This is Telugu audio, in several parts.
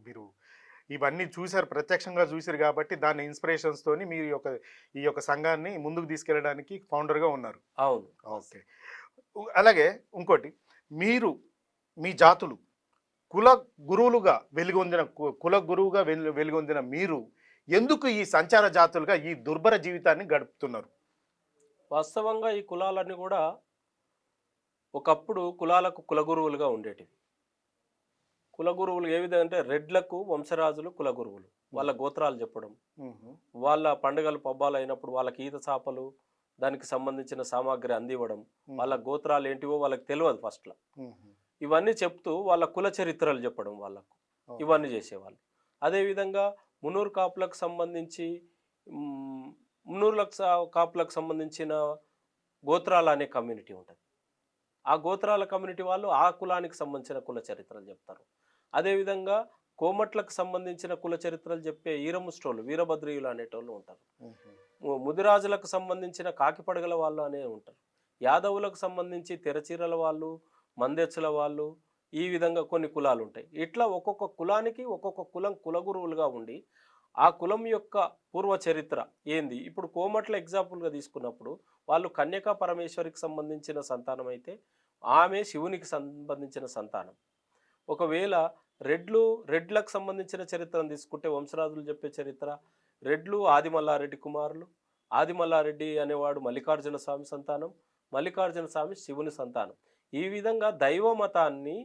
మీరు ఇవన్నీ చూసారు, ప్రత్యక్షంగా చూసారు కాబట్టి దాని ఇన్స్పిరేషన్స్ తోని మీరు ఈ యొక్క సంఘాన్ని ముందుకు తీసుకెళ్ళడానికి ఫౌండర్గా ఉన్నారు. అవును. ఓకే. అలాగే ఇంకోటి, మీరు మీ జాతులు కుల గురువులుగా వెలుగొందిన కుల గురువుగా వెలుగొందిన మీరు ఎందుకు ఈ సంచార జాతులుగా ఈ దుర్భర జీవితాన్ని గడుపుతున్నారు? వాస్తవంగా ఈ కులాలన్నీ కూడా ఒకప్పుడు కులాలకు కులగురువులుగా ఉండేటివి. కులగురువులు ఏ విధంగా అంటే రెడ్లకు వంశరాజులు కులగురువులు. వాళ్ళ గోత్రాలు చెప్పడం, వాళ్ళ పండుగలు పబ్బాలు అయినప్పుడు వాళ్ళకి ఈత చాపలు దానికి సంబంధించిన సామాగ్రి అందివ్వడం, వాళ్ళ గోత్రాలు ఏంటివో వాళ్ళకి తెలియదు ఫస్ట్లో. ఇవన్నీ చెప్తూ వాళ్ళ కుల చరిత్రలు చెప్పడం వాళ్ళకు, ఇవన్నీ చేసేవాళ్ళు. అదేవిధంగా మున్నూరు కాపులకు సంబంధించి కాపులకు సంబంధించిన గోత్రాలు అనే కమ్యూనిటీ ఉంటుంది. ఆ గోత్రాల కమ్యూనిటీ వాళ్ళు ఆ కులానికి సంబంధించిన కుల చరిత్రలు చెప్తారు. అదేవిధంగా కోమట్లకు సంబంధించిన కుల చరిత్రలు చెప్పే ఈరముస్టోళ్ళు, వీరభద్రీయులు అనేటోళ్ళు ఉంటారు. ముదిరాజులకు సంబంధించిన కాకిపడగల వాళ్ళు అనే ఉంటారు. యాదవులకు సంబంధించి తెరచీరల వాళ్ళు, మందెచ్చుల వాళ్ళు, ఈ విధంగా కొన్ని కులాలు ఉంటాయి. ఇట్లా ఒక్కొక్క కులానికి ఒక్కొక్క కులం కులగురువులుగా ఉండి ఆ కులం యొక్క పూర్వ చరిత్ర ఏంది. ఇప్పుడు కోమట్ల ఎగ్జాంపుల్గా తీసుకున్నప్పుడు వాళ్ళు కన్యకా పరమేశ్వరికి సంబంధించిన సంతానం అయితే ఆమె శివునికి సంబంధించిన సంతానం. ఒకవేళ రెడ్లకు సంబంధించిన చరిత్రను తీసుకుంటే వంశరాజులు చెప్పే చరిత్ర, రెడ్లు ఆదిమల్లారెడ్డి కుమారులు, ఆదిమల్లారెడ్డి అనేవాడు మల్లికార్జున స్వామి సంతానం, మల్లికార్జున స్వామి శివుని సంతానం. ఈ విధంగా దైవ మతాన్ని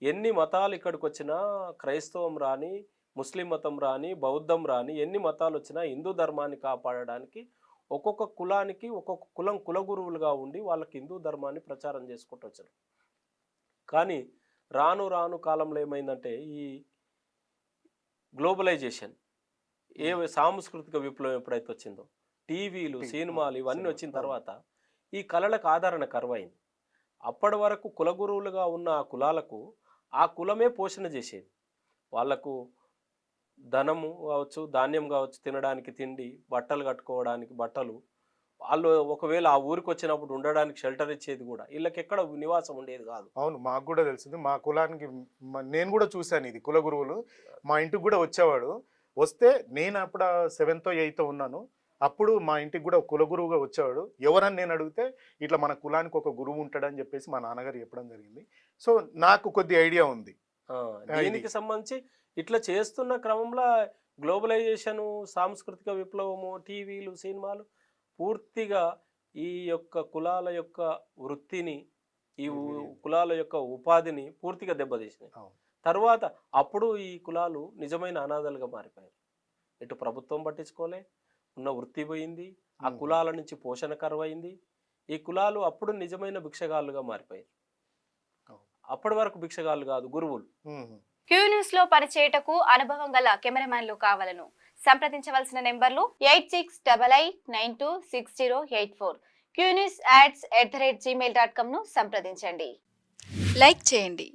ఎన్ని మతాలు ఇక్కడికి వచ్చినా, క్రైస్తవం రాని, ముస్లిం మతం రాని, బౌద్ధం రాని, ఎన్ని మతాలు వచ్చినా హిందూ ధర్మాన్ని కాపాడడానికి ఒక్కొక్క కులానికి ఒక్కొక్క కులం కులగురువులుగా ఉండి వాళ్ళకి హిందూ ధర్మాన్ని ప్రచారం చేసుకుంటూ వచ్చారు. కానీ రాను రాను కాలంలో ఏమైందంటే ఈ గ్లోబలైజేషన్, సాంస్కృతిక విప్లవం ఎప్పుడైతే వచ్చిందో, టీవీలు, సినిమాలు ఇవన్నీ వచ్చిన తర్వాత ఈ కళలకు ఆదరణ కరువైంది. అప్పటి వరకు కులగురువులుగా ఉన్న ఆ కులాలకు ఆ కులమే పోషణ చేసేది. వాళ్లకు ధనము కావచ్చు, ధాన్యం కావచ్చు, తినడానికి తిండి, బట్టలు కట్టుకోవడానికి బట్టలు, వాళ్ళు ఒకవేళ ఆ ఊరికి వచ్చినప్పుడు ఉండడానికి షెల్టర్ ఇచ్చేది కూడా. వీళ్ళకి ఎక్కడ నివాసం ఉండేది కాదు. అవును, మాకు కూడా తెలిసింది. మా కులానికి నేను కూడా చూశాను ఇది. కుల గురువులు మా ఇంటికి కూడా వచ్చేవాడు. వస్తే నేను అప్పుడు 7th 8th ఉన్నాను. అప్పుడు మా ఇంటికి కూడా కులగురువుగా వచ్చేవాడు. ఎవరని నేను అడిగితే ఇట్లా మన కులానికి ఒక గురువు ఉంటాడని చెప్పేసి మా నాన్నగారు చెప్పడం జరిగింది. సో నాకు కొద్ది ఐడియా ఉంది దీనికి సంబంధించి. ఇట్లా చేస్తున్న క్రమంలో గ్లోబలైజేషను, సాంస్కృతిక విప్లవము, టీవీలు, సినిమాలు పూర్తిగా ఈ యొక్క కులాల యొక్క వృత్తిని, ఈ కులాల యొక్క ఉపాధిని పూర్తిగా దెబ్బతీసినాయి. తర్వాత అప్పుడు ఈ కులాలు నిజమైన అనాథలుగా మారిపోయారు. ఇటు ప్రభుత్వం పట్టించుకోలే, ఉన్న వృత్తి పోయింది, ఆ కులాల నుంచి పోషణ కరువైంది. ఈ కులాలు అప్పుడు నిజమైన భిక్షగాళ్ళుగా మారిపోయారు. అప్పటి వరకు భిక్షగాళ్ళు కాదు, గురువులు. క్యూ న్యూస్ లో పనిచేయటకు అనుభవం గల కెమెరామ్యాన్లు కావాలను సంప్రదించవలసిన నెంబర్లు 8688926084. qnewsads@gmail.com ను సంప్రదించండి. లైక్ చేయండి.